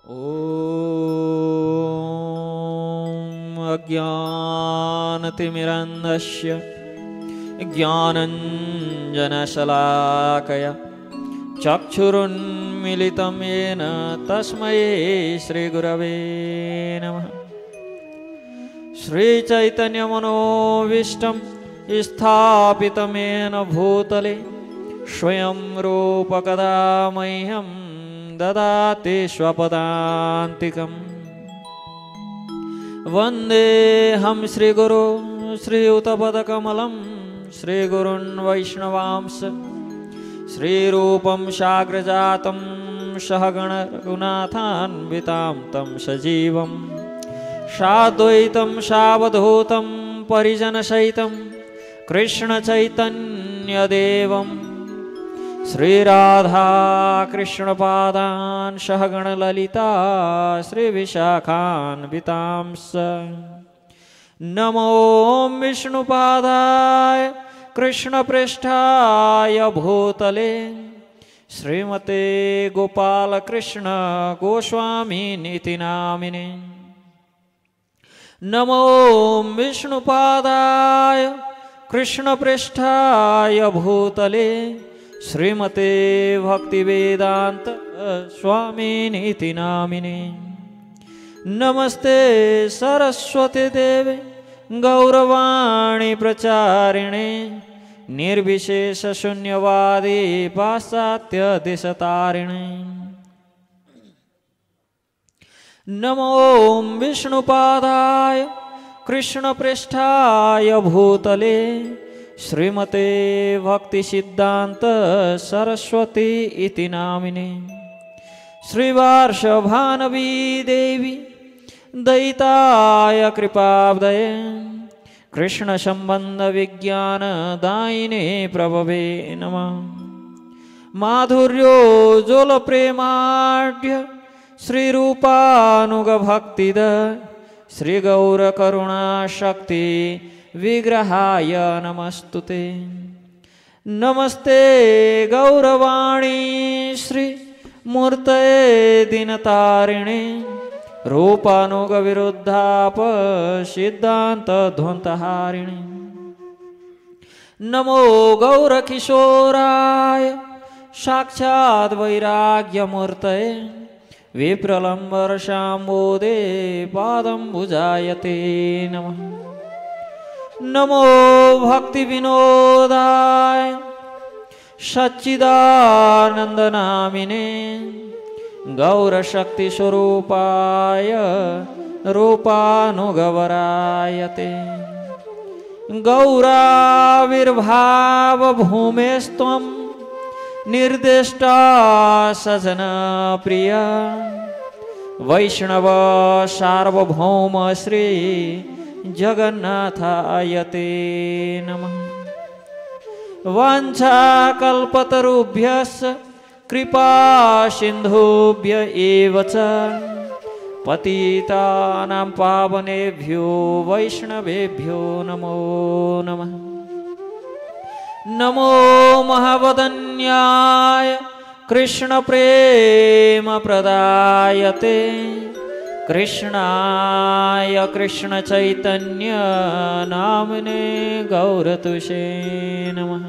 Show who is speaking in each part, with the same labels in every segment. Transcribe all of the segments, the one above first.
Speaker 1: ॐ अज्ञानतिमिरन्धस्य ज्ञानञ्जनशलाकया चक्षुरुन्मीलितं येन तस्मै श्रीगुरवे नमः। श्रीचैतन्यमनोभीष्टं स्थापितं येन भूतले स्वयं रूपकदा मह्यं ददाति स्वपदान्तिकम्। वन्देऽहं श्रीगुरो श्रीयुतपदकमलं श्रीगुरुन् वैष्णवांश श्रीरूपं साग्रजातं सहगण रघुनाथान्वितां तं सजीवं साद्वैतं सावधूतं परिजनसहितं कृष्णचैतन्यदेवं श्रीराधा कृष्णपादान् सहगण ललिता श्रीविशाखान्वितांश्च। नमो विष्णुपादाय कृष्णप्रेष्ठाय भूतले श्रीमते गोपालकृष्ण गोस्वामिनीति नामिने। नमो विष्णुपादाय कृष्णप्रेष्ठाय भूतले श्रीमते भक्तिवेदांत स्वामिनीति नामिने। नमस्ते सरस्वती देवे गौरवाणी प्रचारिणे निर्विशेष शून्यवादी पाश्चात्य दिशतारिणे। नमो विष्णुपादाय कृष्णप्रेष्ठाय भूतले श्रीमते भक्ति सिद्धांत सरस्वती इति नामिने। श्रीवार्षभानवी देवी दयिताय कृपाब्दये कृष्ण संबंध विज्ञान दायिने प्रभवे नमः। माधुर्योज्वल प्रेमाढ्य श्रीरूपानुग भक्तिद श्री गौर करुणा शक्ति विग्रहाय नमस्तुते। नमस्ते गौरवाणी श्री मूर्तये दीनतारिणे रूपानुग विरुद्धाप सिद्धांत ध्वंतहारिणे। नमो गौरकिशोराय साक्षात् वैराग्यमूर्तये विप्रलंबर शाम्बोदे पादंबुजायते नमः। नमो भक्ति विनोदाय सच्चिदानंद नामिने गौरशक्ति स्वरूपाय रूपानुगवरायते। गौराविर्भाव भूमेस्त्वं निर्दिष्टा सजन प्रिया वैष्णव सार्वभौम श्री जगन्नाथायते नमः। वाञ्छाकल्पतरुभ्यश्च कृपा सिन्धुभ्य एव च पतितानां पावनेभ्यो वैष्णवेभ्यो नमो नमः। नमो महावदन्याय कृष्ण प्रेम प्रदायते कृष्णाय कृष्ण चैतन्य नामने गौरतुषे नमः।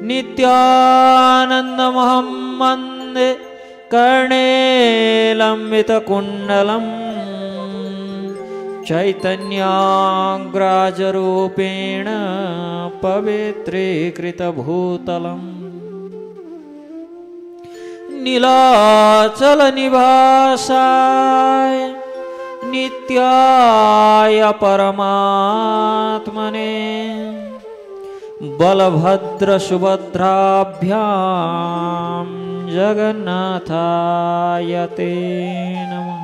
Speaker 1: नित्यानन्दमहं वन्दे कर्णे लम्बितकुण्डलं चैतन्याग्राजरूपेण पवित्रीकृतभूतलम्। नीलाचलनिवासाय नित्याय परमात्मने बलभद्र सुभद्राभ्यां जगन्नाथाय ते नमः।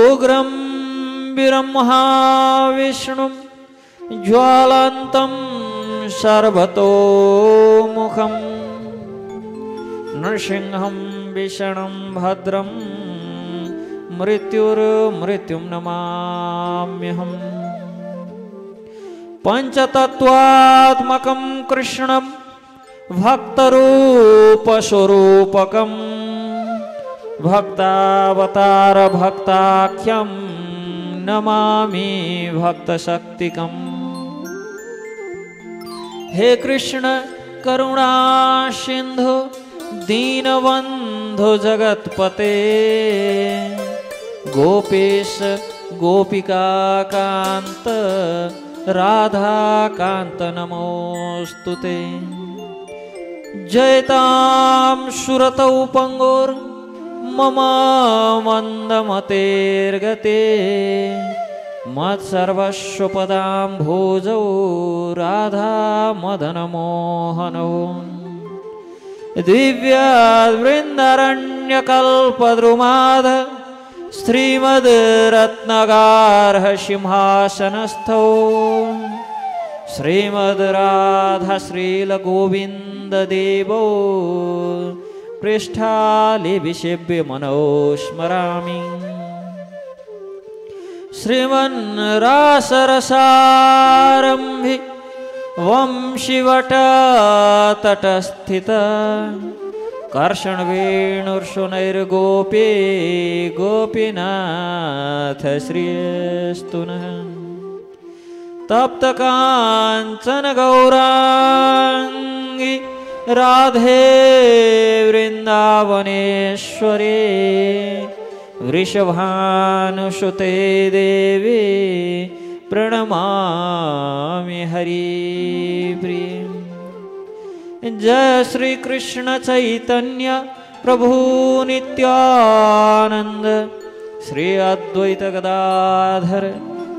Speaker 1: उग्रं वीरमहाविष्णुं ज्वालान्तं सर्वतोमुखं नृसिंहं भीषणं भद्रं मृत्युर्मृत्युं नमाम्यहम्। पंचतत्वात्मकं कृष्णं भक्तरूपस्वरूपकं भक्तावतार भक्ताख्यं नमामि भक्तशक्तिकम्। हे कृष्ण करुणा सिंधु दीनबंधु जगतपते, गोपेश गोपिका कांत राधा कांत नमोस्तुते। जयतां सुरतौ पंगोर मम मंदमतेर्गते, मत्सर्वस्वपदाम्भोजौ राधा मदन मोहनौ। दिव्यावृन्दारण्यकल्पद्रुमाद श्रीमद्रत्नगार्ह सिंहासनस्थौ, श्रीमद्राधा श्रीलगोविन्ददेवौ पृष्ठाले विसेव्य मनोस्मरामि। श्रीमन्रासरसारम्भि वंशिवटतटस्थित, कर्षणवेणुर्शुनैर्गोपे गोपीनाथ श्रीस्तु नः। तप्तकाञ्चन गौराङ्गी राधे वृन्दावनेश्वरी, वृषभानुसुते देवी प्रणमामि हरिप्रिये। जय श्री कृष्ण चैतन्य प्रभु नित्यानंद, श्री अद्वैत गदाधर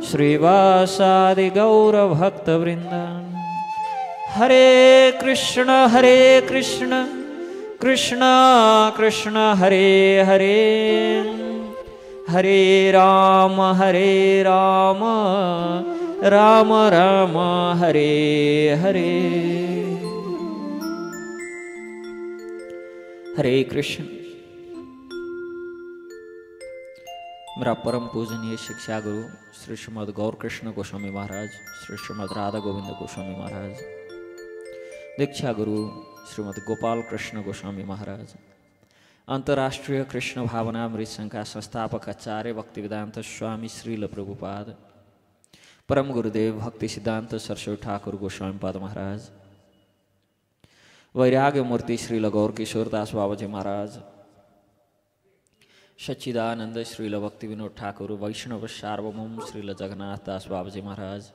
Speaker 1: श्रीवासादि गौर भक्त वृंद। हरे कृष्ण कृष्ण कृष्ण हरे हरे, हरे राम राम राम हरे हरे। हरे कृष्ण। मेरा परम पूजनीय शिक्षा गुरु श्री श्रीमद गौर कृष्ण गोस्वामी महाराज, श्री श्रीमद राधा गोविंद गोस्वामी महाराज, दीक्षा गुरु श्रीमद गोपाल कृष्ण गोस्वामी महाराज, अंतर्राष्ट्रीय कृष्ण भावनामृत संघ का संस्थापक आचार्य भक्तिवेदांत स्वामी श्रील प्रभुपाद, परम गुरुदेव भक्ति सिद्धांत सरस्वती ठाकुर गोस्वामी पाद महाराज, वैराग्य मूर्ति श्रील गौर किशोरदास बाबाजी महाराज, सच्चिदानंद श्रील भक्ति विनोद ठाकुर, वैष्णव सार्वभौम श्रील जगन्नाथ दास बाबाजी महाराज,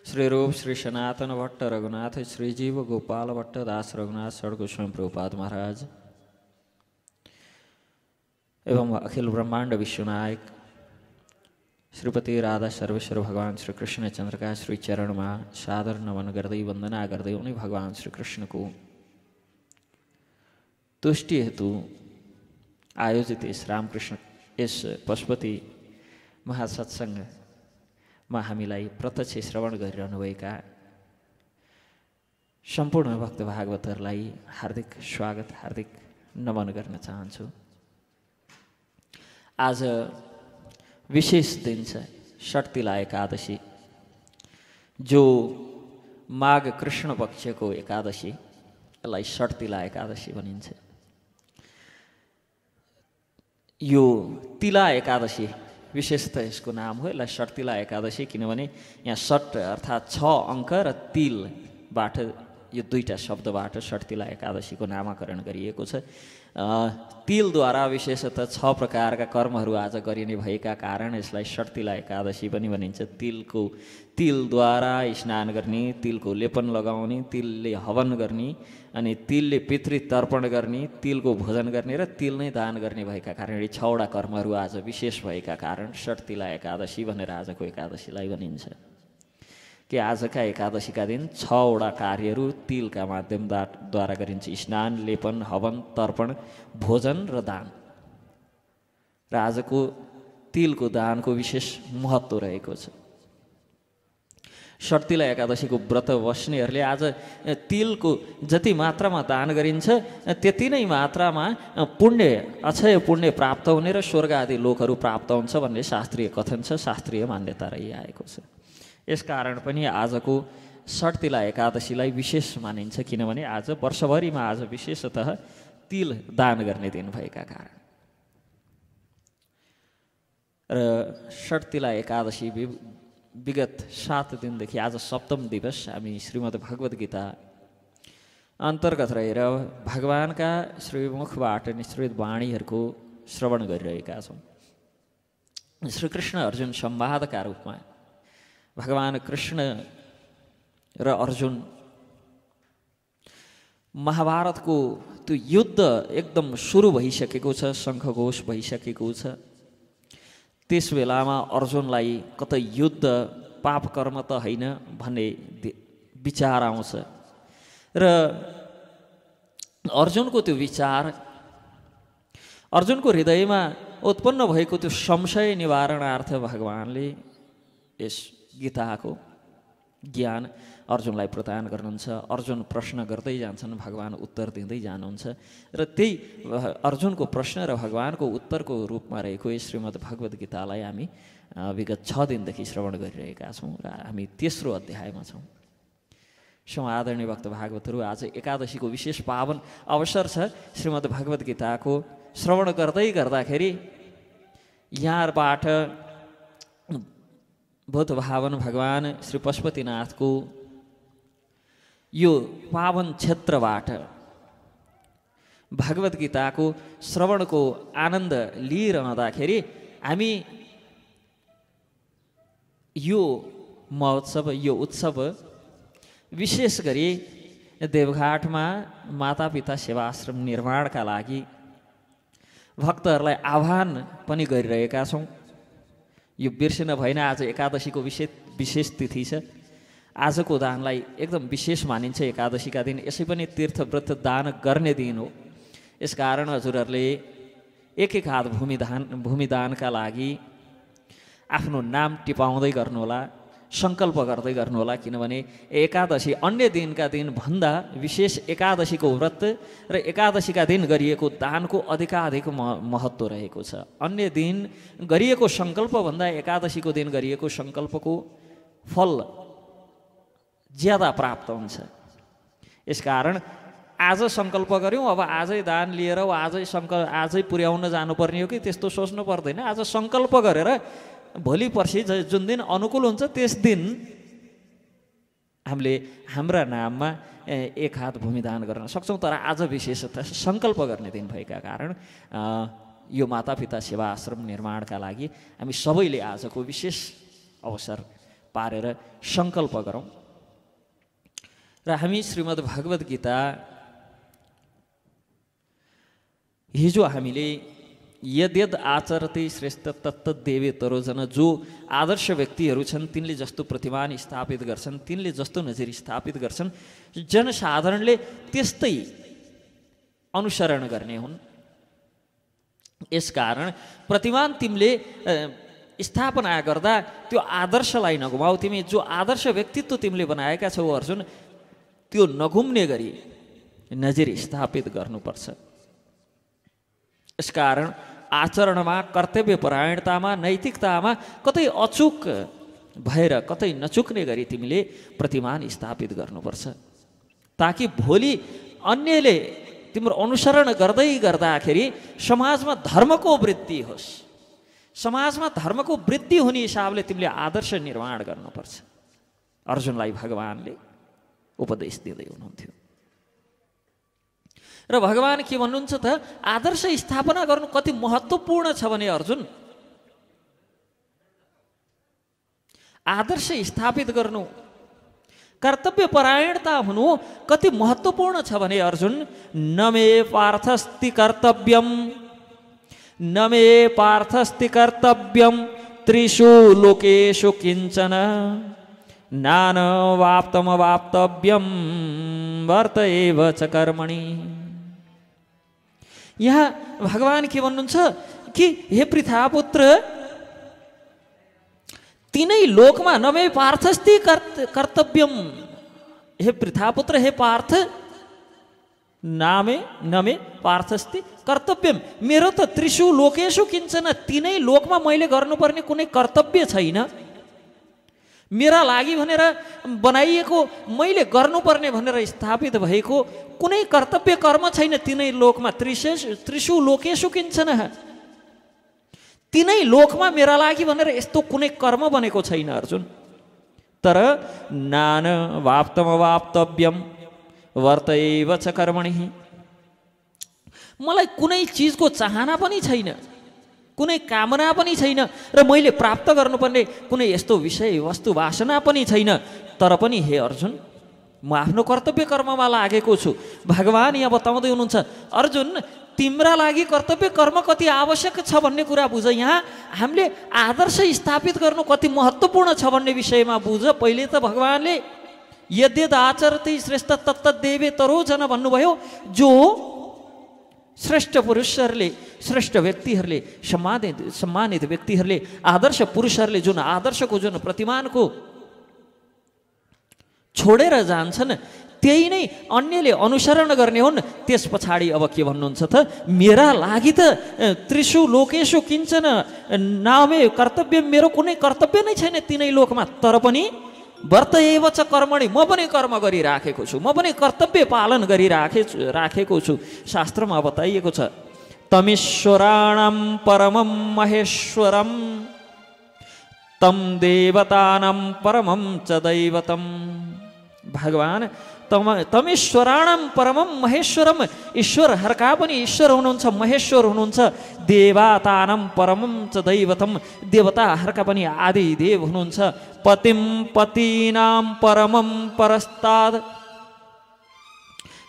Speaker 1: श्री रूप श्री सनातन भट्ट रघुनाथ, श्री जीव गोपाल भट्ट दास रघुनाथ षड गोस्वामी प्रभुपाद महाराज एवं अखिल ब्रह्मांड विश्वनायक श्रीपति राधा सर्वेश्वर भगवान श्री कृष्ण चंद्र का श्री चरण में सादर नमन गर्दै वंदना गर्दै उन्हीं भगवान श्री कृष्ण को तुष्टि हेतु आयोजित इस रामकृष्ण इस पशुपति महासत्संग में हामीलाई प्रत्यक्ष श्रवण गरिरहनुभएका सम्पूर्ण भक्त भागवतहरूलाई हार्दिक स्वागत, हार्दिक नमन गर्न चाहन्छु। आज विशेष दिन छ षट्तिला एकादशी, जो माघ कृष्ण पक्षको एकादशी, यसलाई षट्तिला एकादशी भनिन्छ। यो तिला एकादशी विशेषतः यसको नाम हो, यसलाई षट्तिला एकादशी किनभने यहाँ षट अर्थात् 6 अङ्क र तिलबाट यो दुईटा शब्दबाट षट्तिला एकादशीको नामाकरण गरिएको छ। तिलद्वारा विशेषतः 6 प्रकारका कर्महरू आज गरिने भएका कारण यसलाई षट्तिला एकादशी पनि भनिन्छ। तिलद्वारा स्नान गर्ने, तिलको लेपन लगाउने, तिलले हवन गर्ने, अनि तिलले पितृ तर्पण गर्ने, तिलको भोजन गर्ने र तिल नै दान गर्ने भएका कारण यी 6 वटा कर्महरू आज विशेष भएका कारण षट्तिला एकादशी भनेर आजको एकादशीलाई भनिन्छ। कि आजका एकादशीका दिन 6 वटा कार्यहरू तिलका माध्यमद्वारा गरिन्छ। स्नान, लेपन, हवन, तर्पण, भोजन र दान। र आजको तिलको दानको विशेष महत्त्व रहेको छ। षट्तिला एकादशीको व्रत बस्नेहरूले आज तिलको जति मात्रामा दान गरिन्छ त्यति नै मात्रामा पुण्य, अक्षय पुण्य प्राप्त हुने र स्वर्ग आदि लोकहरू प्राप्त हुन्छ भन्ने शास्त्रीय कथन छ, शास्त्रीय मान्यता रहिआएको छ। यसकारण पनि आजको षट्तिला एकादशीलाई विशेष मानिन्छ, किनभने आज वर्षभरिमा आज विशेषतः तिल दान गर्ने दिन भएका कारण। र षट्तिला एकादशी विगत 7 दिनदेखि आज सप्तम दिवस हामी श्रीमद् भगवत गीता अन्तर्गत रहेर भगवानका श्रीमुखबाट निसृत वाणीहरूको श्रवण गरिरहेका छौँ। श्रीकृष्ण अर्जुन संवादका रूपमा भगवान कृष्ण र अर्जुन महाभारतको त्यो युद्ध एकदम सुरु भइसकेको छ, शङ्खघोष भइसकेको छ। त्यस बेलामा अर्जुनलाई कतै युद्ध पाप कर्म त होइन भन्ने विचार आउँछ र अर्जुनको त्यो विचार, अर्जुनको हृदयमा उत्पन्न भएको त्यो संशय निवारणार्थ भगवानले यस गीताको ज्ञान अर्जुनलाई प्रदान गर्नुहुन्छ। अर्जुन प्रश्न गर्दै जान्छन्, भगवान उत्तर दिँदै जानुहुन्छ र त्यही अर्जुनको प्रश्न र भगवानको उत्तरको रूपमा रहेको यस श्रीमद् भगवत गीतालाई हामी विगत 6 दिनदेखि श्रवण गरिरहेका छौँ र हामी तेस्रो अध्यायमा छौँ। आदरणीय भक्त भागवतहरू, आज एकादशीको विशेष पावन अवसर छ। श्रीमद् भगवत गीताको श्रवण गर्दै गर्दाखेरि यहाँबाट बुद्ध भावन भगवान श्री पशुपतिनाथको यो पावन क्षेत्रबाट भगवत गीताको श्रवणको आनन्द लिइरहँदाखेरि हामी यो महोत्सव, यो उत्सव विशेष गरी देवघाटमा मातापिता सेवाश्रम निर्माणका लागि भक्तहरूलाई आह्वान पनि गरिरहेका छौँ। यो बिर्सिन भएन, आज एकादशीको विशेष तिथि छ। आजको दानलाई एकदम विशेष मानिन्छ एकादशीका दिन, यसै पनि तीर्थव्रत दान गर्ने दिन हो। यसकारण हजुरहरूले एक हात भूमिदानका लागि आफ्नो नाम टिपाउँदै गर्नुहोला, सङ्कल्प गर्दै गर्नुहोला, किनभने एकादशी अन्य दिनका दिन भन्दा विशेष एकादशीको व्रत र एकादशीका दिन गरिएको दानको अधिकाधिक महत्त्व रहेको छ। अन्य दिन गरिएको सङ्कल्पभन्दा एकादशीको दिन गरिएको सङ्कल्पको फल ज्यादा प्राप्त हुन्छ। यसकारण आज सङ्कल्प गऱ्यौँ, अब आजै दान लिएर आजै पुर्याउन जानुपर्ने हो कि त्यस्तो सोच्नु पर्दैन। आज सङ्कल्प गरेर भोलि पर्सि जुन दिन अनुकूल हुन्छ त्यस दिन हामीले हाम्रा नाममा एक हात भूमिदान गर्न सक्छौँ। तर आज विशेषतः सङ्कल्प गर्ने दिन भएका कारण यो मातापिता सेवा आश्रम निर्माणका लागि हामी सबैले आजको विशेष अवसर पारेर सङ्कल्प गरौँ र हामी श्रीमद् भगवत गीता हिजो हामीले यद्यद आचरते श्रेष्ठ तत्तदेवे तरोजन, जो आदर्श व्यक्तिहरू छन् तिनले जस्तो प्रतिमान स्थापित गर्छन्, तिनले जस्तो नजिर स्थापित गर्छन्, जनसाधारणले त्यस्तै अनुसरण गर्ने हुन्। यसकारण प्रतिमान तिमीले स्थापना गर्दा त्यो आदर्शलाई नगुमाऊ। तिमी जो आदर्श व्यक्तित्व तिमीले बनाएका छौ अर्जुन, त्यो नघुम्ने गरी नजिर स्थापित गर्नुपर्छ। यसकारण आचरणमा, कर्तव्यपरायणतामा, नैतिकतामा कतै अचुक भएर कतै नचुक्ने गरी तिमीले प्रतिमान स्थापित गर्नुपर्छ, ताकि भोलि अन्यले तिम्रो अनुसरण गर्दै गर्दाखेरि समाजमा धर्मको वृद्धि होस्। समाजमा धर्मको वृद्धि हुने हिसाबले तिमीले आदर्श निर्माण गर्नुपर्छ। अर्जुनलाई भगवानले उपदेश दिँदै हुनुहुन्थ्यो र भगवान के भन्नुहुन्छ त, आदर्श स्थापना गर्नु कति महत्त्वपूर्ण छ भने अर्जुन, आदर्श स्थापित गर्नु, कर्तव्यपरायणता हुनु कति महत्त्वपूर्ण छ भने अर्जुन, न मे पार्थस्ति कर्तव्यम, न मे पार्थस्ति कर्तव्यम त्रिषु लोकेषु किञ्चन नानवाप्तमवाप्तव्यम वर्त एव च कर्मणि। यहाँ भगवान के भन्नुहुन्छ कि हे पृथापुत्र, तीनै लोकमा नमे पार्थस्ति कर्तव्यम। हे पृथापुत्र, हे पार्थ, नामे नमे पार्थस्ति कर्तव्यम। मेरो त त्रिषु लोकेषु किञ्चन, तीनै लोकमा मैले गर्नुपर्ने कुनै कर्तव्य छैन। मेरा लागि भनेर बनाइएको, मैले गर्नुपर्ने भनेर स्थापित भएको कुनै कर्तव्य कर्म छैन तीनै लोकमा। त्रिषु लोकेषु किञ्चन, तिनै लोकमा मेरा लागि भनेर यस्तो कुनै कर्म बनेको छैन अर्जुन। तर नान वाप्तमवाप्तव्यम वर्तएव च कर्मणि, मलाई कुनै चिजको चाहना पनि छैन, कुनै कामना पनि छैन र मैले प्राप्त गर्नुपर्ने कुनै यस्तो विषय वस्तु वासना पनि छैन। तर पनि हे अर्जुन, म आफ्नो कर्तव्य कर्ममा लागेको छु। भगवान् यहाँ बताउँदै हुनुहुन्छ, अर्जुन तिम्रा लागि कर्तव्य कर्म कति आवश्यक छ भन्ने कुरा बुझ। यहाँ हामीले आदर्श स्थापित गर्नु कति महत्त्वपूर्ण छ भन्ने विषयमा बुझ। पहिले त भगवान्ले यद्यद आचरति श्रेष्ठ तत्तदेवे तरोजन भन्नुभयो। जो श्रेष्ठ पुरुषहरूले, श्रेष्ठ व्यक्तिहरूले, सम्मानित व्यक्तिहरूले, आदर्श पुरुषहरूले जुन आदर्शको जुन प्रतिमानको छोडेर जान्छन् त्यही नै अन्यले अनुसरण गर्ने हुन्। त्यस पछाडि अब के भन्नुहुन्छ त, मेरा लागि त त्रिषु लोकेषु किञ्चन नामे कर्तव्य, मेरो कुनै कर्तव्य नै छैन तिनै लोकमा। तर पनि वर्तएव च कर्मणि, म पनि कर्म गरिराखेको छु, म पनि कर्तव्य पालन गरिराखेको छु। शास्त्रमा बताइएको छ, तमीश्वराणां परमं महेश्वरं तम देवतानां परमं च दैवतम। भगवान तमेश्वराणां परमं महेश्वरम, ईश्वरहरूका पनि ईश्वर हुनुहुन्छ, महेश्वर हुनुहुन्छ। देवतानां परमं च दैवतम, देवताहरूका पनि आदि देव हुनुहुन्छ। पतिं पतीनां परमं परस्ताद,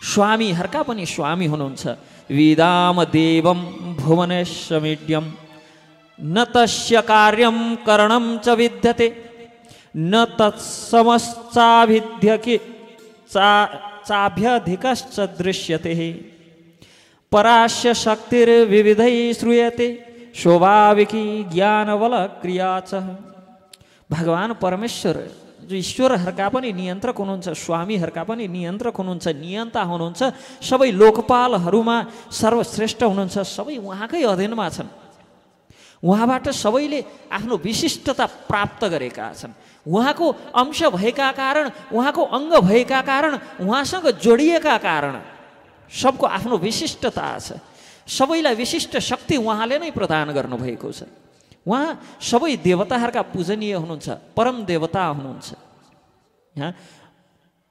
Speaker 1: स्वामीहरूका पनि स्वामी हुनुहुन्छ। विदाम देवं भुवनेश्वमीड्यं न तस्य कार्यं करणं च विद्यते न तत्समश्चाभिध्यके चाभ्यधिकश्च दृश्यते। परास्य शक्तिर्विविधैः श्रूयते स्वाभाविकी ज्ञानबल क्रिया च। भगवान परमेश्वर जो ईश्वरहरूका पनि नियन्त्रक हुनुहुन्छ, स्वामीहरूका पनि नियन्त्रक हुनुहुन्छ, नियन्ता हुनुहुन्छ, सबै लोकपालहरूमा सर्वश्रेष्ठ हुनुहुन्छ, सबै उहाँकै अधीनमा छन्। उहाँबाट सबैले आफ्नो विशिष्टता प्राप्त गरेका छन्। उहाँको अंश भएका कारण, उहाँको अङ्ग भएका कारण, उहाँसँग जोडिएका कारण सबको आफ्नो विशिष्टता छ। सबैलाई विशिष्ट शक्ति उहाँले नै प्रदान गर्नुभएको छ। उहाँ सबै देवताहरूका पूजनीय हुनुहुन्छ, परम देवता हुनुहुन्छ। यहाँ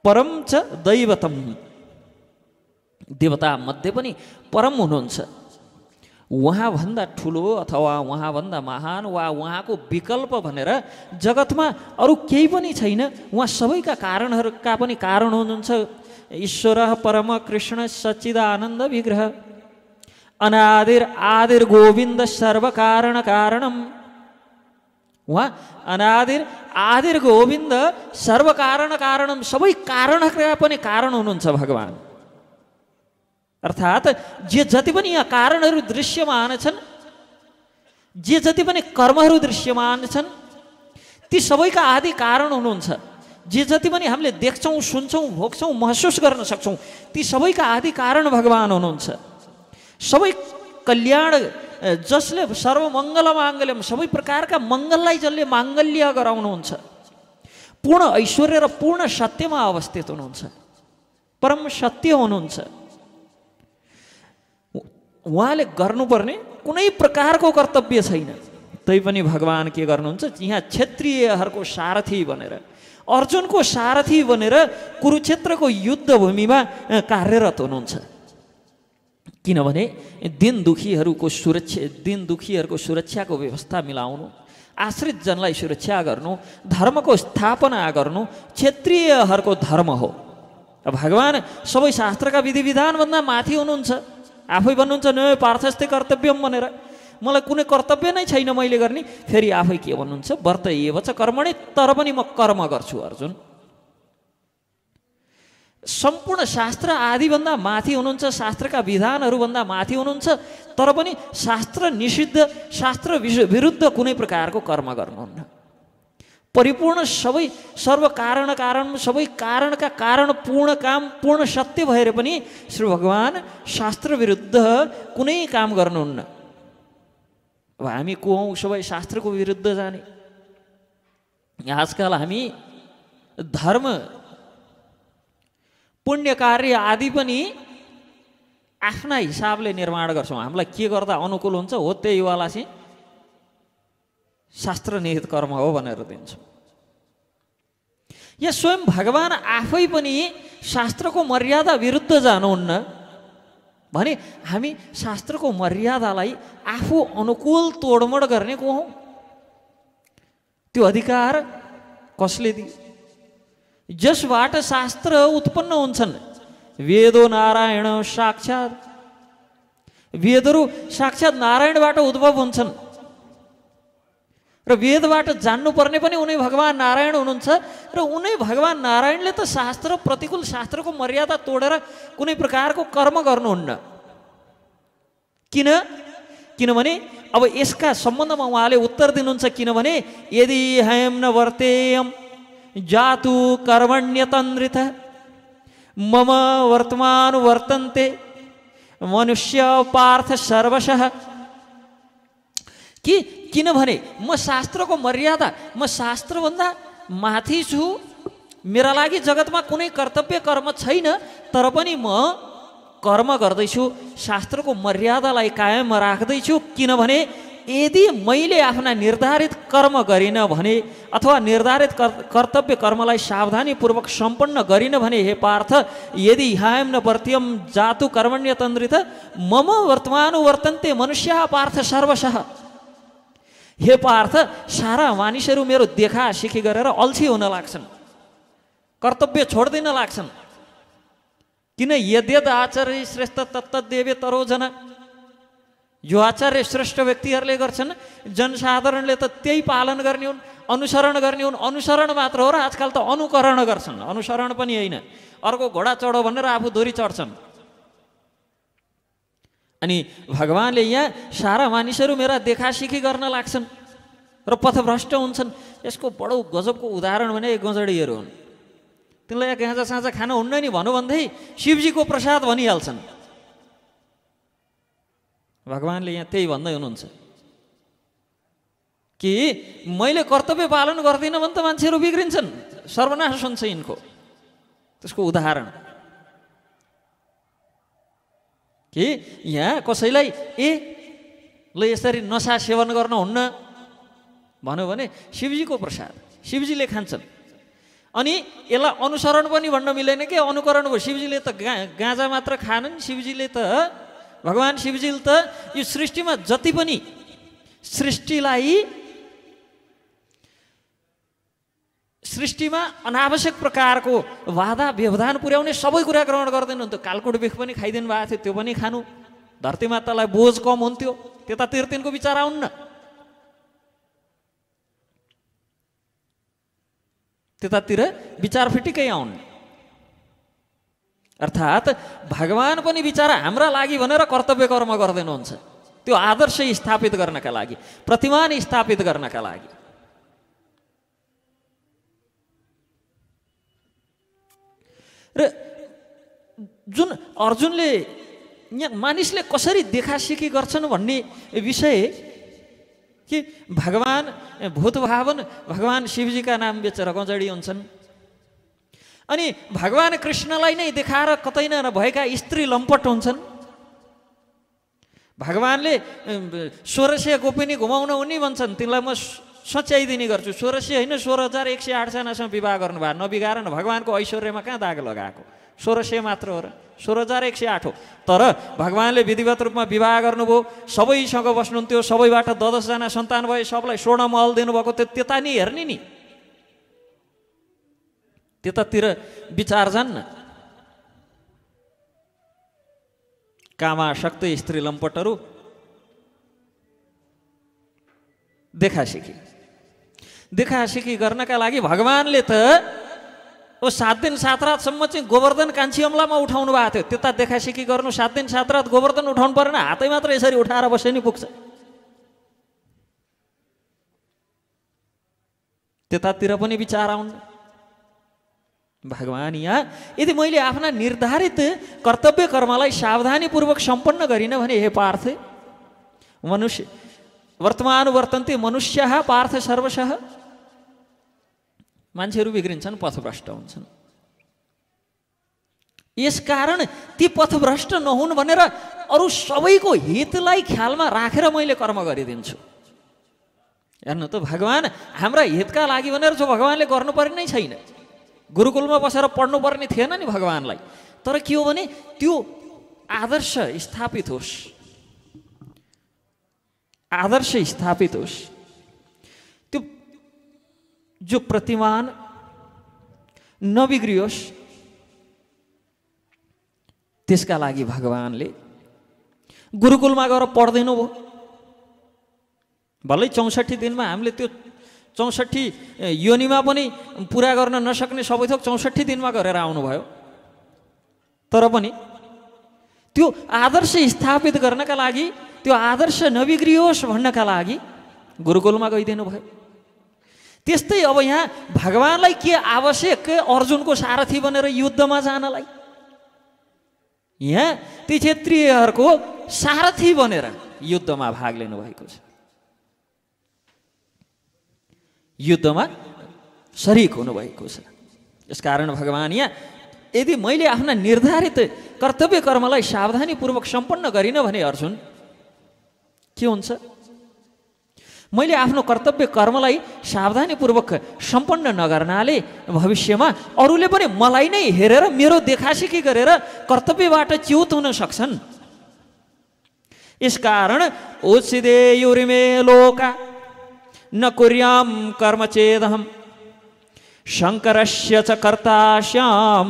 Speaker 1: परम च दैवतम, देवता मध्ये पनि परम हुनुहुन्छ। उहाँभन्दा ठुलो अथवा उहाँभन्दा महान वा उहाँको विकल्प भनेर जगतमा अरू केही पनि छैन। उहाँ सबैका कारणहरूका पनि कारण हुनुहुन्छ। ईश्वर परम कृष्ण सच्चिदानन्द विग्रह अनादिर आदिर गोविन्द सर्वकारण कारणम। उहाँ अनादिर आदिर गोविन्द सर्वकारण कारणम, सबै कारणहरूका पनि कारण हुनुहुन्छ भगवान। अर्थात् जे जति पनि यहाँ कारणहरू दृश्यमान छन्, जे जति पनि कर्महरू दृश्यमान छन्, ती सबैका आदि कारण हुनुहुन्छ। जे जति पनि हामीले देख्छौँ, सुन्छौँ, भोग्छौँ, महसुस गर्न सक्छौँ, ती सबैका आदि कारण भगवान हुनुहुन्छ। सबै कल्याण जसले सर्वमङ्गल माङ्गल्यम, सबै प्रकारका मङ्गललाई जसले माङ्गल्य गराउनुहुन्छ, पूर्ण ऐश्वर्य र पूर्ण सत्यमा अवस्थित हुनुहुन्छ, परम सत्य हुनुहुन्छ। उहाँले गर्नुपर्ने कुनै प्रकारको कर्तव्य छैन। तैपनि भगवान के गर्नुहुन्छ, यहाँ क्षत्रियहरूको सारथी बनेर, अर्जुनको सारथी बनेर कुरुक्षेत्रको युद्ध भूमिमा कार्यरत हुनुहुन्छ। किनभने दिन दुखीहरूको सुरक्षाको व्यवस्था मिलाउनु, आश्रित जनलाई सुरक्षा गर्नु, धर्मको स्थापना गर्नु क्षत्रियहरूको धर्म हो। भगवान सबै शास्त्रका विधि विधानभन्दा माथि हुनुहुन्छ। आफै भन्नुहुन्छ न पार्थस्ते कर्तव्यम भनेर, मलाई कुनै कर्तव्य नै छैन मैले गर्ने। फेरि आफै के भन्नुहुन्छ, वर्तएव च कर्मणि, तर पनि म कर्म गर्छु अर्जुन। सम्पूर्ण शास्त्र आदिभन्दा माथि हुनुहुन्छ, शास्त्रका विधानहरूभन्दा माथि हुनुहुन्छ, तर पनि शास्त्र निषिद्ध, शास्त्र विरुद्ध कुनै प्रकारको कर्म गर्नुहुन्न। परिपूर्ण सबै सर्व कारण कारण, सबै कारणका कारण, पूर्ण काम, पूर्ण सत्य भएर पनि श्री भगवान शास्त्र विरुद्ध कुनै काम गर्नुहुन्न। अब हामी को हौँ सबै शास्त्रको विरुद्ध जाने? आजकल हामी धर्म, पुण्य कार्य आदि पनि आफ्ना हिसाबले निर्माण गर्छौँ। हामीलाई के गर्दा अनुकूल हुन्छ हो त्यही वाला चाहिँ शास्त्र निहित कर्म हो भनेर दिन्छौँ। यहाँ स्वयं भगवान आफै पनि शास्त्रको मर्यादा विरुद्ध जानुहुन्न भने हामी शास्त्रको मर्यादालाई आफू अनुकूल तोडमोड गर्ने को हौँ? त्यो अधिकार कसले दियो? जसबाट शास्त्र उत्पन्न हुन्छन्। वेदो नारायण साक्षात्, वेदहरू साक्षात् नारायणबाट उद्भव हुन्छन् र वेदबाट जान्नुपर्ने पनि उनै भगवान नारायण हुनुहुन्छ र उनै भगवान नारायणले त शास्त्र प्रतिकूल शास्त्रको मर्यादा तोडेर कुनै प्रकारको कर्म गर्नुहुन्न। किनभने अब यसका सम्बन्धमा उहाँले उत्तर दिनुहुन्छ। किनभने यदि हयम न वर्तेयम जातु कर्मण्यतन्द्रित मम वर्तमान वर्तन्ते मनुष्य पार्थ सर्वशः। किनभने म शास्त्रको मर्यादा, म शास्त्रभन्दा माथि छु, मेरा लागि जगतमा कुनै कर्तव्य कर्म छैन, तर पनि म कर्म गर्दैछु, शास्त्रको मर्यादालाई कायम राख्दैछु। किनभने यदि मैले आफ्ना निर्धारित कर्म गरिनँ भने अथवा निर्धारित कर्तव्य कर्मलाई सावधानीपूर्वक सम्पन्न गरिनँ भने हे पार्थ, यदि हायम न वर्त्यम जातु कर्मण्यतन्द्रित मम वर्तमानु वर्तन्ते मनुष्यः पार्थ सर्वशः। हे पार्थ, सारा मानिसहरू मेरो देखा सिखी गरेर अल्छी हुन लाग्छन्, कर्तव्य छोड्दिन लाग्छन्। किन यद्यद आचार्य श्रेष्ठ तत्तदेवे तरोजना, जो आचार्य श्रेष्ठ व्यक्तिहरूले गर्छन् जनसाधारणले त त्यही पालन गर्ने हुन्, अनुसरण गर्ने हुन्। अनुसरण मात्र हो र आजकल त अनुकरण गर्छन्। अनुसरण पनि होइन, अर्को घोडा चढो भनेर आफू दोरी चढ्छन्। अनि भगवानले यहाँ सारा मानिसहरू मेरा देखासिखी गर्न लाग्छन् र पथभ्रष्ट हुन्छन्। यसको बडो गजबको उदाहरण भने गजडीहरू हुन्। तिनलाई गाँजा साँझा खान हुन्न नि भनौँ भन्दै शिवजीको प्रसाद भनिहाल्छन्। भगवानले यहाँ त्यही भन्दै हुनुहुन्छ कि मैले कर्तव्य पालन गर्दिनँ भने त मान्छेहरू बिग्रिन्छन्, सर्वनाश हुन्छ यिनको। त्यसको उदाहरण कि यहाँ कसैलाई ल यसरी नसा सेवन गर्न हुन्न भन्यो भने शिवजीको प्रसाद शिवजीले खान्छन्। अनि यसलाई अनुसरण पनि भन्न मिलेन कि अनुकरण भयो। शिवजीले त गाँजा मात्र खानन्। शिवजीले त भगवान शिवजीले त यो सृष्टिमा जति पनि सृष्टिमा अनावश्यक प्रकारको बाधा व्यवधान पुर्याउने सबै कुरा ग्रहण गर्दैन हुन्थ्यो। कालकोट बिख पनि खाइदिनु भएको थियो, त्यो पनि खानु। धरती मातालाई बोझ कम हुन्थ्यो, त्यतातिर तिनको विचार आउन्न। त्यतातिर विचार फिटिकै आउन्। अर्थात् भगवान पनि विचार हाम्रा लागि भनेर कर्तव्य कर्म गर्दैनुहुन्छ, त्यो आदर्श स्थापित गर्नका लागि, प्रतिमान स्थापित गर्नका लागि। र जुन अर्जुनले यहाँ मानिसले कसरी देखासिखी गर्छन् भन्ने विषय कि भगवान भूतभावन भगवान शिवजीका नाम बेचेर गजडी हुन्छन्। अनि भगवान कृष्णलाई नै देखाएर कतै नभएका स्त्री लम्पट हुन्छन्। भगवानले 1600 गोपिनी घुमाउन उनी भन्छन्, तिनलाई म सच्याइदिने गर्छु। 1600 होइन, 16,108 जनासँग विवाह गर्नुभयो, नबिगाएर न। भगवानको ऐश्वर्यमा कहाँ दाग लगाएको? 1600 मात्र हो र 16,108 हो। तर भगवानले विधिवत रूपमा विवाह गर्नुभयो, सबैसँग बस्नुहुन्थ्यो, सबैबाट 10 जना सन्तान भए, सबलाई स्वर्ण महल दिनुभएको थियो। त्यता नि हेर्ने नि, त्यतातिर विचार जान्न। कामासक्त स्त्री लम्पटहरू देखासिखी गर्नका लागि भगवानले त 7 दिन 7 रातसम्म चाहिँ गोवर्धन कान्छी अम्लामा उठाउनु भएको थियो। त्यता देखासिखी गर्नु 7 दिन 7 रात गोवर्धन उठाउनु परेन, हातै मात्र यसरी उठाएर बसे नि पुग्छ। त्यतातिर पनि विचार आउनु। भगवान यहाँ यदि मैले आफ्ना निर्धारित कर्तव्य कर्मलाई सावधानीपूर्वक सम्पन्न गरिनँ भने हे पार्थ, मनुष्य वर्तमान वर्तन्ते मनुष्यः पार्थ सर्वशः, मान्छेहरू बिग्रिन्छन्, पथभ्रष्ट हुन्छन्। यसकारण ती पथभ्रष्ट नहुन् भनेर अरू सबैको हितलाई ख्यालमा राखेर मैले कर्म गरिदिन्छु। हेर्नु त भगवान हाम्रा हितका लागि भनेर जो भगवानले गर्नुपर्ने नै छैन। गुरुकुलमा बसेर पढ्नुपर्ने थिएन नि भगवानलाई, तर के हो भने त्यो आदर्श स्थापित होस्, आदर्श स्थापित होस्। त्यो जो प्रतिमान नबिग्रियोस्, त्यसका लागि भगवानले गुरुकुलमा गएर पढ्दैनौ भयो। भलै 64 दिनमा हामीले त्यो 64 योनिमा पनि पुरा गर्न नसक्ने सबै थोक 64 दिनमा गरेर आउनुभयो। तर पनि त्यो आदर्श स्थापित गर्नका लागि, त्यो आदर्श नबिग्रियोस् भन्नका लागि गुरुकुलमा गइदिनु भयो। त्यस्तै अब यहाँ भगवानलाई के आवश्यक अर्जुनको सारथी बनेर युद्धमा जानलाई? यहाँ ती क्षेत्रीयहरूको सारथी बनेर युद्धमा भाग लिनु भएको छ, युद्धमा शरीक हुनुभएको छ। यसकारण भगवान यहाँ यदि मैले आफ्ना निर्धारित कर्तव्य कर्मलाई सावधानीपूर्वक सम्पन्न गरिनँ भने अर्जुन के हुन्छ? मैले आफ्नो कर्तव्य कर्मलाई सावधानीपूर्वक सम्पन्न नगर्नाले भविष्यमा अरूले पनि मलाई नै हेरेर मेरो देखासेखी गरेर कर्तव्यबाट च्युत हुन सक्छन्। यसकारण उच्चिदेयुरिमे लोका न कुर्याम कर्म चेदहम शङ्करस्य च कर्तास्याम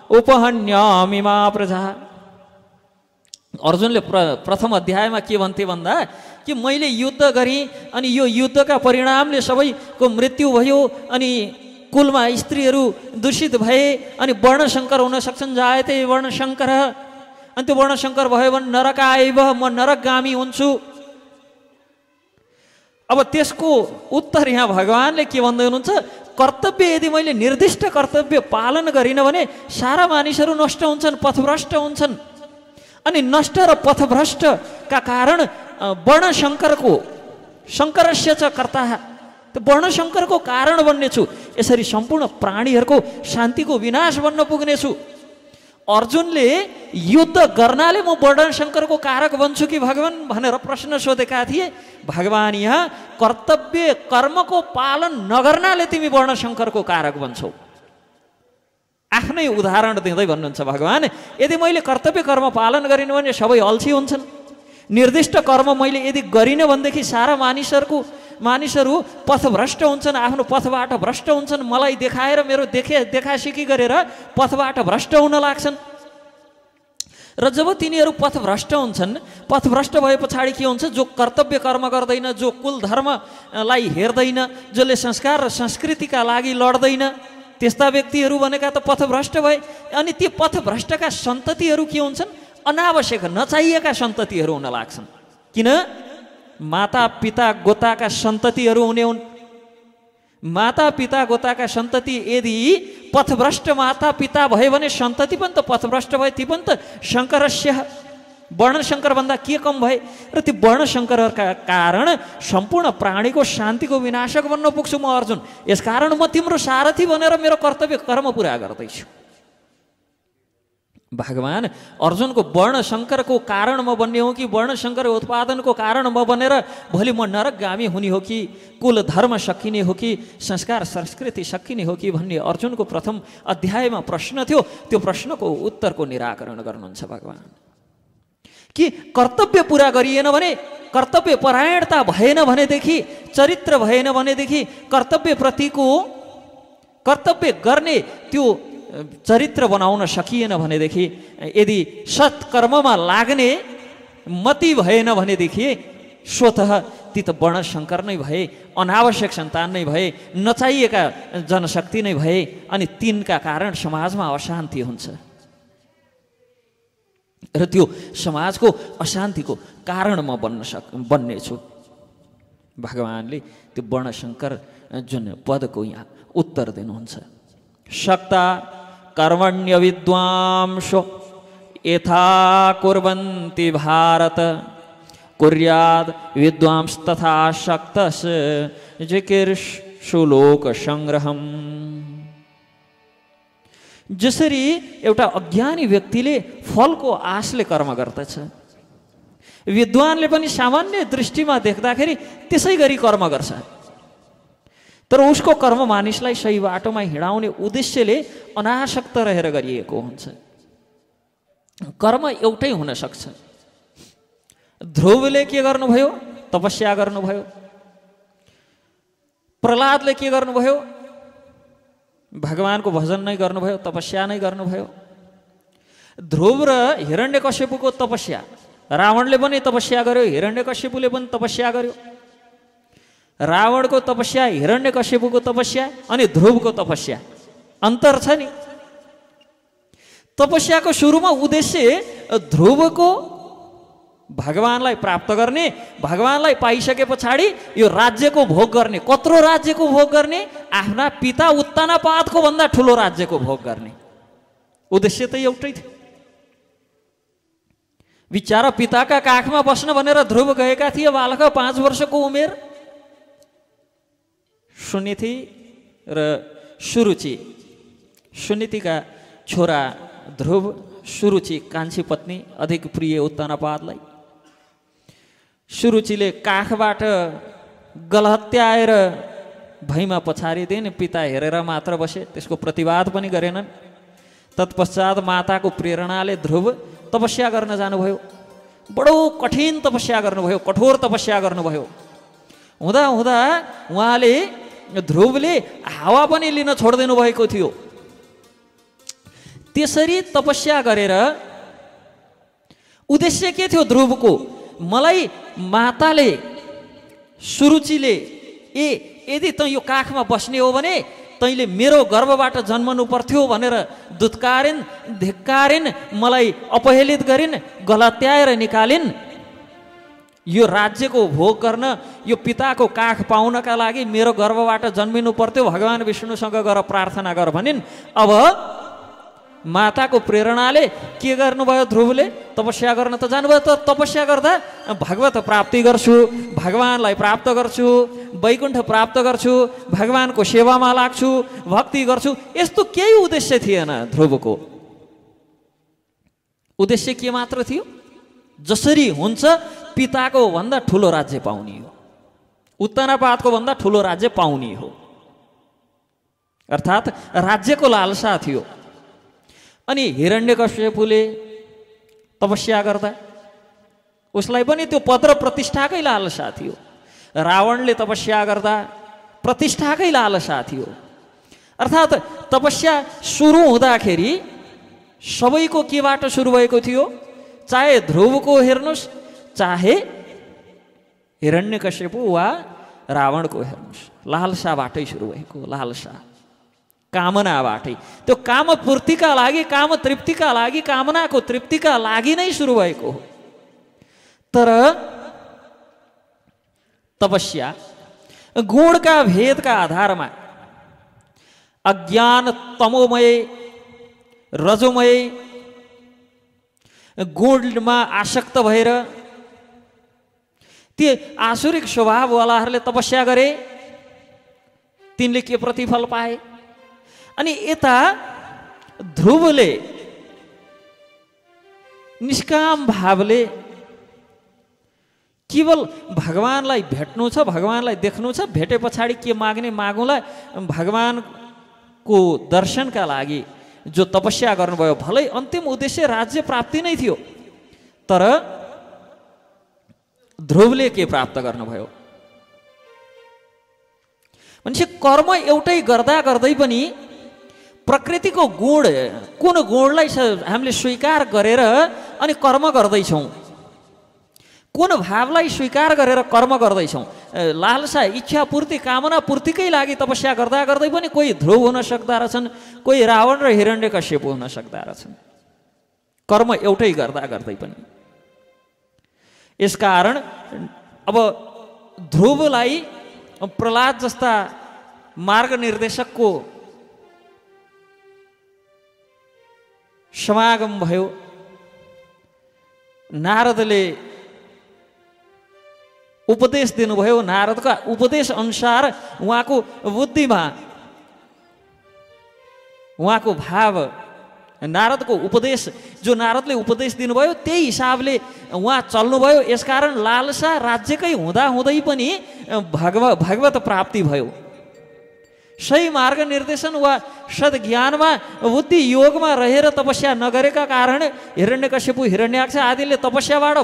Speaker 1: उपहन्यामिमा प्रजा। अर्जुनले प्रथम अध्यायमा के भन्थे भन्दा कि मैले युद्ध गरेँ अनि यो युद्धका परिणामले सबैको मृत्यु भयो, अनि कुलमा स्त्रीहरू दूषित भए, अनि वर्णशङ्कर हुन सक्छन्, जायते वर्णशङ्कर, अनि त्यो वर्णशङ्कर भयो भने नरक आइब, म नरकगामी हुन्छु। अब त्यसको उत्तर यहाँ भगवानले के भन्दै हुनुहुन्छ? कर्तव्य यदि मैले निर्दिष्ट कर्तव्य पालन गरिनँ भने सारा मानिसहरू नष्ट हुन्छन्, पथभ्रष्ट हुन्छन्। अनि नष्ट र पथभ्रष्टका कारण वर्णशङ्करको, शङ्करस्य च कर्ता, त्यो वर्णशङ्करको कारण बन्नेछु। यसरी सम्पूर्ण प्राणीहरूको शान्तिको विनाश बन्न पुग्नेछु। अर्जुनले युद्ध गर्नाले म वर्णशङ्करको कारक बन्छु कि भगवान भनेर प्रश्न सोधेका थिए। भगवान यहाँ कर्तव्य कर्मको पालन नगर्नाले तिमी वर्णशङ्करको कारक बन्छौ। आफ्नै उदाहरण दिँदै भन्नुहुन्छ भगवान, यदि मैले कर्तव्य कर्म पालन गरिनँ भने सबै अल्छी हुन्छन्। निर्दिष्ट कर्म मैले यदि गरिनँ भनेदेखि सारा मानिसहरू पथभ्रष्ट हुन्छन्, आफ्नो पथबाट भ्रष्ट हुन्छन्, मलाई देखाएर मेरो देखासिकी गरेर पथबाट भ्रष्ट हुन लाग्छन्। र जब तिनीहरू पथभ्रष्ट हुन्छन्, पथभ्रष्ट भए पछाडि के हुन्छ? जो कर्तव्य कर्म गर्दैन, जो कुल धर्मलाई हेर्दैन, जसले संस्कार र संस्कृतिका लागि लड्दैन, त्यस्ता व्यक्तिहरू भनेका त पथभ्रष्ट भए। अनि ती पथभ्रष्टका सन्ततिहरू के हुन्छन्? अनावश्यक नचाहिएका सन्ततिहरू हुन लाग्छन्। किन? माता पिता गोताका सन्ततिहरू हुने हुन्। माता पिता गोताका सन्तति यदि पथभ्रष्ट माता पिता भयो भने सन्तति पनि त पथभ्रष्ट भए, ती पनि त शङ्करस्य वर्णशङ्कर भन्दा के कम भए? र ती वर्णशङ्करका कारण सम्पूर्ण प्राणीको शान्तिको विनाशक बन्न पुग्छु म अर्जुन। यसकारण म तिम्रो सारथी बनेर मेरो कर्तव्य कर्म पुरा गर्दैछु। भगवान अर्जुनको वर्णशङ्करको कारण म बन्ने हो कि वर्णशङ्कर उत्पादनको कारण म बनेर भोलि म नरकगामी हुने हो कि कुल धर्म सकिने हो कि संस्कार संस्कृति सकिने हो कि भन्ने अर्जुनको प्रथम अध्यायमा प्रश्न थियो। त्यो प्रश्नको उत्तरको निराकरण गर्नुहुन्छ भगवान। कि कर्तव्य पुरा गरिएन भने, कर्तव्य परायणता भएन भनेदेखि, चरित्र भएन भनेदेखि, कर्तव्य गर्ने त्यो चरित्र बनाउन सकिएन भनेदेखि, यदि सत्कर्ममा लाग्ने मति भएन भनेदेखि स्वतः ती त वर्णशङ्कर नै भए, अनावश्यक सन्तान नै भए, नचाहिएका जनशक्ति नै भए, अनि तिनका कारण समाजमा अशान्ति हुन्छ र त्यो समाजको अशान्तिको कारण म बन्नेछु। भगवानले त्यो वर्णशङ्कर जुन पदको यहाँ उत्तर दिनुहुन्छ। शक्ता कर्मण्य विद्वांसो यथा कुर्वन्ति भारत कुर्याद विद्वांस तथा शक्तस् जिकीर्षु लोक संग्रहम्। जसरी एउटा अज्ञानी व्यक्तिले फलको आशले कर्म गर्दछ, विद्वानले पनि सामान्य दृष्टिमा देख्दाखेरि त्यसै गरी कर्म गर्छ, तर उसको कर्म मानिसलाई सही बाटोमा हिँडाउने उद्देश्यले अनासक्त रहेर गरिएको हुन्छ। कर्म एउटै हुन सक्छ। ध्रुवले के गर्नुभयो? तपस्या गर्नुभयो। प्रहलादले के गर्नुभयो? भगवानको भजन नै गर्नुभयो, तपस्या नै गर्नुभयो। ध्रुव र हिरण्यकश्यपको तपस्या, रावणले पनि तपस्या गर्यो, हिरण्यकश्यपले पनि तपस्या गर्यो। रावणको तपस्या, हिरण्यकश्यपको तपस्या अनि ध्रुवको तपस्या, अन्तर छ नि। तपस्याको सुरुमा उद्देश्य ध्रुवको भगवानलाई प्राप्त गर्ने, भगवानलाई पाइसके पछाडि यो राज्यको भोग गर्ने। कत्रो राज्यको भोग गर्ने? आफ्ना पिता उत्तानपादको भन्दा ठुलो राज्यको भोग गर्ने। उद्देश्य त एउटै थियो। बिचारा पिताका काखमा बस्न भनेर ध्रुव गएका थिए। बालक 5 वर्षको उमेर। सुनीति र सुरुचि, सुनीतिका छोरा ध्रुव, सुरुचि कान्छी पत्नी, अधिक प्रिय उत्तानपादलाई। सुरुचिले काखबाट गलहत्याएर भैमा पछारिदिन्। पिता हेरेर मात्र बसे, त्यसको प्रतिवाद पनि गरेनन्। तत्पश्चात माताको प्रेरणाले ध्रुव तपस्या गर्न जानुभयो। बडो कठिन तपस्या गर्नुभयो, कठोर तपस्या गर्नुभयो। हुँदा हुँदा उहाँले, ध्रुवले हावा पनि लिन छोडिदिनु भएको थियो। त्यसरी तपस्या गरेर उद्देश्य के थियो ध्रुवको? मलाई माताले, सुरुचिले, यदि तँ यो काखमा बस्ने हो भने तैँले मेरो गर्भबाट जन्मनु पर्थ्यो भनेर दुत्कारिन्, धिक्कारिन्, मलाई अपहेलित गरिन्, गलत्याएर निकालिन्। यो राज्यको भोग गर्न, यो पिताको काख पाउनका लागि मेरो गर्भबाट जन्मिनु पर्थ्यो, भगवान विष्णुसँग गएर प्रार्थना गर भनिन्। अब माताको प्रेरणाले के गर्नुभयो ध्रुवले? तपस्या गर्न त जानुभयो। त तपस्या गर्दा भगवत प्राप्ति गर्छु, भगवानलाई प्राप्त गर्छु, वैकुण्ठ प्राप्त गर्छु, भगवानको सेवामा लाग्छु, भक्ति गर्छु, यस्तो केही उद्देश्य थिएन ध्रुवको। उद्देश्य के मात्र थियो? जसरी हुन्छ पिताको भन्दा ठुलो राज्य पाउने हो, उत्तानपादको भन्दा ठुलो राज्य पाउने हो, अर्थात् राज्यको लालसा थियो। अनि हिरण्यकश्यपले तपस्या गर्दा उसलाई पनि त्यो पद र प्रतिष्ठाकै लालसा थियो। रावणले तपस्या गर्दा प्रतिष्ठाकै लालसा थियो। अर्थात् तपस्या सुरु हुँदाखेरि सबैको केबाट सुरु भएको थियो? चाहे ध्रुवको हेर्नुहोस्, चाहे हिरण्यकश्यप वा रावणको हेर्नुहोस्, लालसाबाटै सुरु भएको। लालसा, कामनाबाटै। त्यो काम पूर्तिका लागि, काम तृप्तिका लागि, कामनाको तृप्तिका लागि नै सुरु भएको हो। तर तपस्या गुणका भेदका आधारमा अज्ञान तमोमय, रजोमय गुणमा आसक्त भएर ती आसुरिक स्वभाववालाहरूले तपस्या गरे, तिनले के प्रतिफल पाए? अनि यता ध्रुवले निष्काम भावले केवल भगवानलाई भेट्नु छ, भगवानलाई देख्नु छ, भेटे पछाडि के माग्ने मागौँला, भगवानको दर्शनका लागि जो तपस्या गर्नुभयो, भलै अन्तिम उद्देश्य राज्य प्राप्ति नै थियो। तर ध्रुवले के प्राप्त गर्नुभयो? मान्छे कर्म एउटै गर्दा गर्दै पनि प्रकृतिको गुण, कुन गुणलाई हामीले स्वीकार गरेर अनि कर्म गर्दैछौँ, कुन भावलाई स्वीकार गरेर कर्म गर्दैछौँ? लालसा, इच्छा पूर्ति, कामना पूर्तिकै लागि तपस्या गर्दा गर्दै पनि कोही ध्रुव हुन सक्दा रहेछन्, कोही रावण र हिरण्यकश्यप हुन सक्दा रहेछन्, कर्म एउटै गर्दा गर्दै पनि। यसकारण अब ध्रुवलाई प्रहलाद जस्ता मार्ग निर्देशकको समागम भयो। नारदले उपदेश दिनुभयो। नारदका उपदेश अनुसार उहाँको बुद्धिमा, उहाँको भाव नारदको उपदेश, जो नारदले उपदेश दिनुभयो त्यही हिसाबले उहाँ चल्नुभयो। यसकारण लालसा राज्यकै हुँदाहुँदै पनि भगवत प्राप्ति भयो। सही मार्ग निर्देशन वा सद्ज्ञानमा बुद्धि योगमा रहेर तपस्या नगरेका कारण हिरण्यकश्यपु हिरण्याक्ष आदिले तपस्याबाट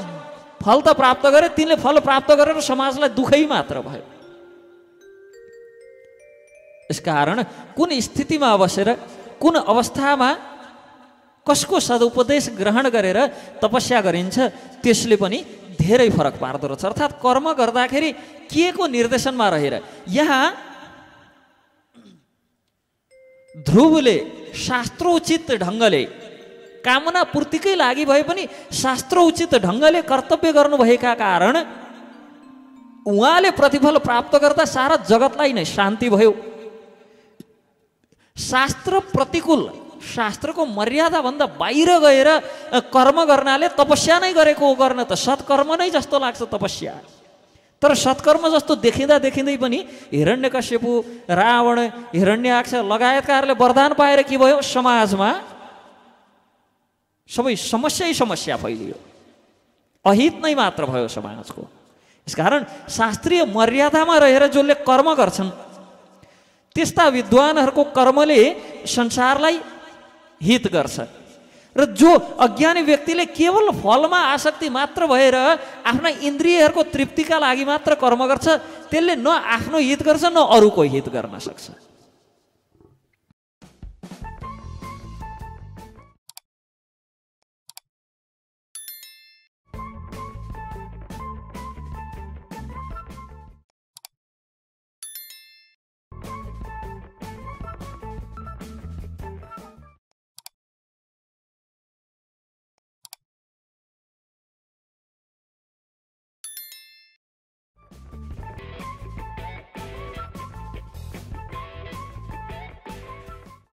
Speaker 1: फल त प्राप्त गरे, तिनले फल प्राप्त गरेर समाजलाई दुःखै मात्र भयो। यसकारण कुन स्थितिमा बसेर कुन अवस्थामा कसको सदुपदेश ग्रहण गरेर तपस्या गरिन्छ त्यसले पनि धेरै फरक पार्दो रहेछ। अर्थात् कर्म गर्दाखेरि के को निर्देशनमा रहेर। यहाँ ध्रुवले शास्त्रोचित ढङ्गले, कामना पूर्तिकै लागि भए पनि शास्त्रोचित ढङ्गले कर्तव्य गर्नुभएका कारण उहाँले प्रतिफल प्राप्त गर्दा सारा जगतलाई नै शान्ति भयो। शास्त्र प्रतिकूल, शास्त्रको मर्यादाभन्दा बाहिर गएर कर्म गर्नाले तपस्या नै गरेको हो गर्न त सत्कर्म नै जस्तो लाग्छ तपस्या। तर सत्कर्म जस्तो देखिँदा देखिँदै पनि हिरण्यकश्यपु, रावण, हिरण्याक्ष लगायतकाहरूले वरदान पाएर के भयो, समाजमा सबै समस्या फैलियो, अहित नै मात्र भयो समाजको। यसकारण शास्त्रीय मर्यादामा रहेर जसले कर्म गर्छन् त्यस्ता विद्वानहरूको कर्मले संसारलाई हित गर्छ। र जो अज्ञानी व्यक्तिले केवल फलमा आसक्ति मात्र भएर आफ्ना इन्द्रियहरूको तृप्तिका लागि मात्र कर्म गर्छ त्यसले न आफ्नो हित गर्छ न अरूको हित गर्न सक्छ।